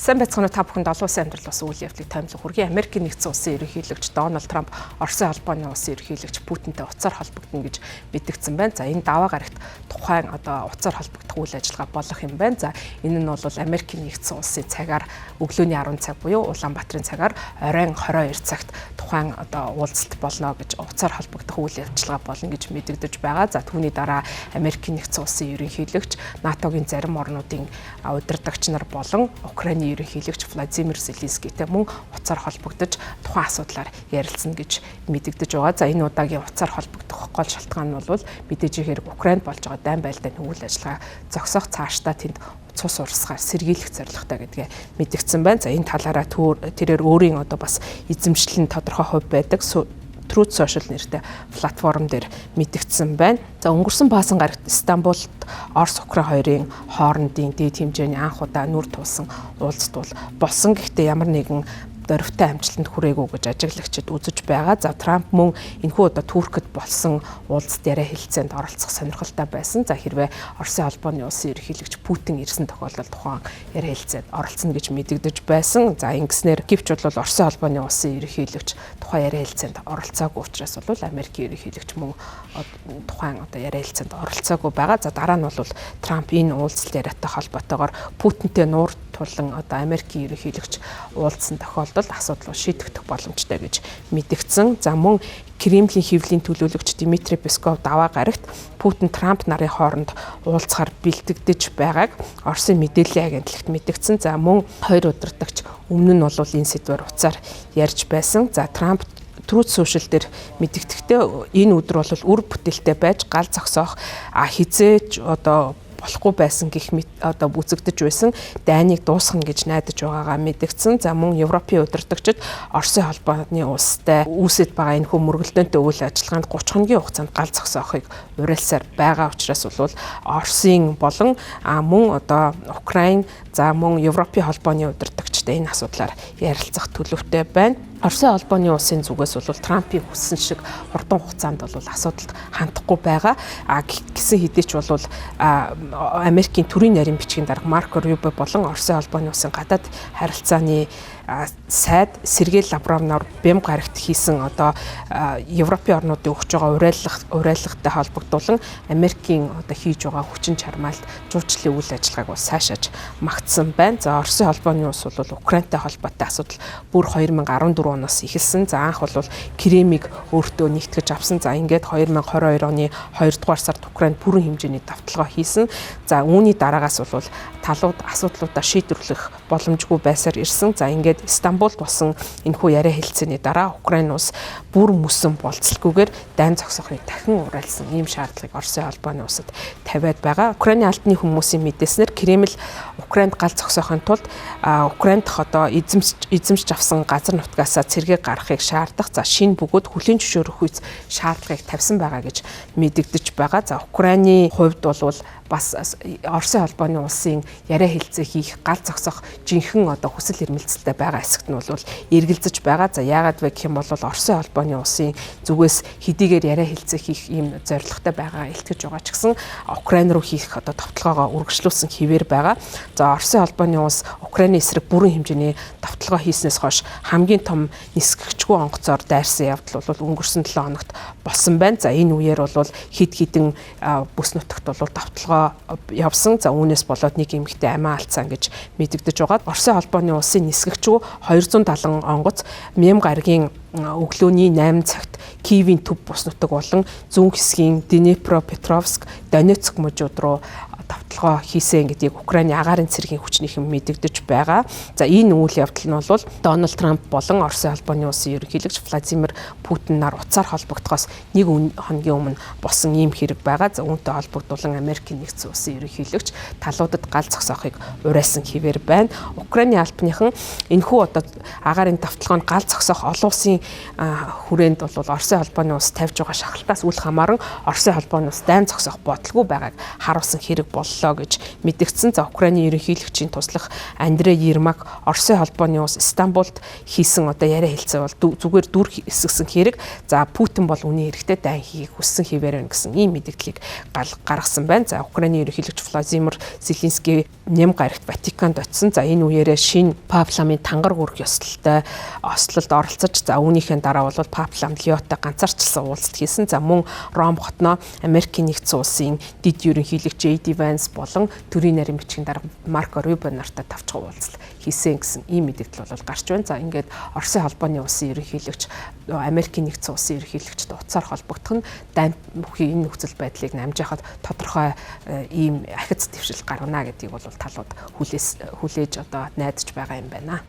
Сайн байцгаана уу та бүхэнд олон улсын амьдрал бас үйл явдлыг таймлах хүргэе. Америкийн нэгдсэн улсын ерөнхийлөгч Дональд Трамп Оросын холбооны улсын ерөнхийлөгч Путинтэй уцаар холбогдно гэж мэдгдсэн байна. За энэ даваа гарагт тухайн уцаар холбогдох үйл ажиллагаа болох юм байна. За энэ нь бол Америкийн нэгдсэн улсын цагаар өглөөний 10 цаг буюу Улаанбаатарын цагаар оройн 22 цагт тухайн уулзалт болно гэж уцаар холбогдох үйл ажиллагаа болно гэж мэдэгдэж байгаа. За түүний дараа Америкийн нэгдсэн улсын ерөнхийлөгч НАТОгийн зарим орнуудын удирдагч нар болон Украиний ерөнхийлөгч Владимир Зеленскийтэй мөн уцаар холбогдож тухайн асуудлаар ярилцсан гэж мэдэгдэж байгаа. За энэ удаагийн уцаар холбогдох гол шалтгаан нь бол мэдээж хэрэг Украинд болж байгаа дайн байлдааны үйл ажиллагаа зогсоох цаашдаа тэнд цус урсгаар сэргийлэх зорилготой гэдгээ мэдэгдсэн байна. За энэ талаараа тэрээр өөрийн бас эзэмшлэн тодорхой хувь байдаг Truth Social нэртэй платформ дээр мэдэгдсэн байна. За өнгөрсөн баасан гарагт Стамбулд Орос Украин хоёрын хоорондын дээд хэмжээний анх удаа нүр тулсан уулзалт болсон. Гэхдээ ямар нэгэн дөрвтэй амжилтанд хүрээгүй гэж ажиглагчид үзэж байгаа. За Трамп мөн энэхүү удаа Туркид болсон уулзалт яриа хэлцээнд оролцох сонирхолтой байсан. За хэрвээ Оросын холбооны улсын ерөнхийлөгч Путин ирсэн тохиолдолд тухайн яриа хэлцээнд оролцоно гэж мэдэгдэж байсан. За ингэснээр гэвч бол Оросын холбооны улсын ерөнхийлөгч тухайн яриа хэлцээнд оролцоогүй учраас бол Америкийн ерөнхийлөгч мөн тухайн яриа хэлцээнд оролцоогүй байгаа. За дараа нь бол Трамп энэ уулзалт яриатай холбоотойгоор Путинтэй нуур тулан Америкийн ерөнхийлөгч уулзсан тохиолдолд асуудал шийдэгдэх боломжтой гэж мэдэгдсэн. За мөн Кремлийн хэвлэлийн төлөөлөгч Дмитрий Песков даваа гарагт Путин Трамп нарын хооронд уулзахаар бэлтгэж байгааг Оросын мэдээллийн агентлагт мэдэгдсэн. За мөн хоёр удирдагч өмнө нь бол энэ сэдвээр уцаар ярьж байсан. За Трамп Truth Social дээр мэдэгдэхдээ энэ өдөр бол үр бүтээлтэй байж гал зогсоох хизээж болохгүй байсан гэх бүцэгдэж байсан дайныг дуусгах гэж найдаж байгаагаа мэдэгдсэн. За мөн Европын удирдагчид Оросын холбооны улстай үүсэж байгаа энэ мөргөлдөөнтэй үйл ажиллагаанд 30 хоногийн хугацаанд гал зогсоохыг уриалсаар байгаа учраас бол Оросын болон мөн Украин за мөн Европын холбооны удирдагчтай энэ асуудлаар ярилцах төлөвтэй байна. Оросын холбооны улсын зүгээс бол Трампын хүссэн шиг хурдан хугацаанд бол асуудалд хандахгүй байгаа. Гэсэн хэдий ч бол Америкийн төрийн нарийн бичгийн дарга Марко Рубио болон Оросын холбооны улсын гадаад харилцааны сайд Сергей Лавровноор бэм гарагт хийсэн Европын орнуудын өгч байгаа уриалгатай холбогдуулан Америкийн хийж байгаа хүчин чармаалт жуучлалын үйл ажиллагааг сайшааж магтсан байна. За Оросын холбооны улс бол Украинтай холбоотой асуудал бүр 2014 оноос эхэлсэн. За анх бол Кремийг өөртөө нэгтгэж авсан. За ингээд 2022 оны 2 дугаар сард Украинд бүрэн хэмжээний давталгаа хийсэн. За үүний дараагаас бол талууд асуудлуудаа шийдвэрлэх боломжгүй байсаар ирсэн. За ингээд Стамбулд болсон энэхүү яриа хэлцээний дараа Украин улс бүр мөсөн болцлоггүйгээр дайн зогсоохыг дахин уриалсан ийм шаардлагыг Оросын холбооны улсад тавиад байгаа. Украины албаны хүмүүсийн мэдээснээр Кремль Украинд гал зогсоохын тулд Украинд эзэмшиж авсан газар нутгаасаа цэргийг гаргахыг шаардах. За шинэ бөгөөд хүлээн зөвшөөрөх шаардлагыг тавьсан байгаа гэж мэдэгдэж байгаа. За Украины хувьд бол бас Оросын холбооны улсын яриа хэлцээ хийх гал зогсох жинхэнэ хүсэл эрмэлзэлтэй байгаа хэсэгт нь бол эргэлзэж байгаа. За яагаад вэ гэх юм бол Оросын холбооны улсын зүгээс хэдийгээр яриа хэлцээ хийх ийм зорилготой байгаа илтгэж байгаа ч гэсэн Украин руу хийх давталгаагаа үргэлжлүүлсэн хэвээр байгаа. За Оросын холбооны улс Украины эсрэг бүрэн хэмжээний давталгаа хийснээс хойш хамгийн том нисгэгчгүй онгоцоор дайрсан явдал бол өнгөрсөн 7 хоногт болсон байна. За энэ үеэр бол хэд хэдэн бүс нутагт бол давталгаа явсан. За үүнээс болоод нэг эмэгтэй амиа алдсан гэж мэдэгдэж байгаа. Оросын холбооны улсын нисгэгчгүй 270 онгоц Мем гарагийн өглөөний 8 цагт Киевийн төв бус нутаг болон зүүн хэсгийн Днепропетровск, Донецк мужууд руу давталгаа хийсэн гэдгийг Украиний агаарын цэргийн хүчнийхэн мэдэгдэж байгаа. За энэ үйл явдал нь бол Дональд Трамп болон Оросын холбооны улсын ерөнхийлөгч Владимир Путинаар уцаар холбогдохоос нэг хоногийн өмнө болсон ийм хэрэг байгаа. За үүнтэй холбогдуулан Америкийн нэгдсэн улсын ерөнхийлөгч талуудад гал зогсоохыг уриалсан хэвээр байна. Украиний албаныхан энэхүү агаарын давталгаанд гал зогсоох олон улсын хүрээнд бол Оросын холбооны улс тавьж байгаа шахалтаас үл хамааран Оросын холбооны улс дайн зогсоох бодлого байгааг харуулсан хэрэг боллоо гэж мэдгдсэн. За Украины ерөнхийлөгчийн туслах Андрей Ермак Оросын холбооны улс Стамбулд хийсэн одоо яриа хэлцээ бол зүгээр дүр эсгсэн хэрэг. За Путин бол үнийн хэрэгтэй дайн хийхийг хүссэн хэвээр байна гэсэн ийм мэдээллийг гаргасан байна. За Украины ерөнхийлөгч Владимир Зеленский нэм гарагт Ватиканд очсон. За энэ үеэрээ шинэ папламын тангар хүрэх ёслолтой ослолд оролцож за үүнийхээ дараа бол паплам Лиотой ганцаарчлсан уулзалт хийсэн. За мөн Ром хотноо Америкийн нэгдсэн улсын дэд ерөнхийлөгч JD Vance болон төрийн нарийн бичгийн дарга Марко Рубио нартай тавчхан уулзалт хийсэн гэсэн ийм мэдээлэл бол гарч байна. За ингээд Оросын холбооны улсын ерөнхийлөгч Америкийн нэгдсэн улсын ерөнхийлөгчд уцаар холбогдох нь дайн бүхий энэ нөхцөл байдлыг намжаахад тодорхой ийм ахиц дэвшил гаргана гэдгийг бол талууд хүлээж одоо найдаж байгаа юм байна.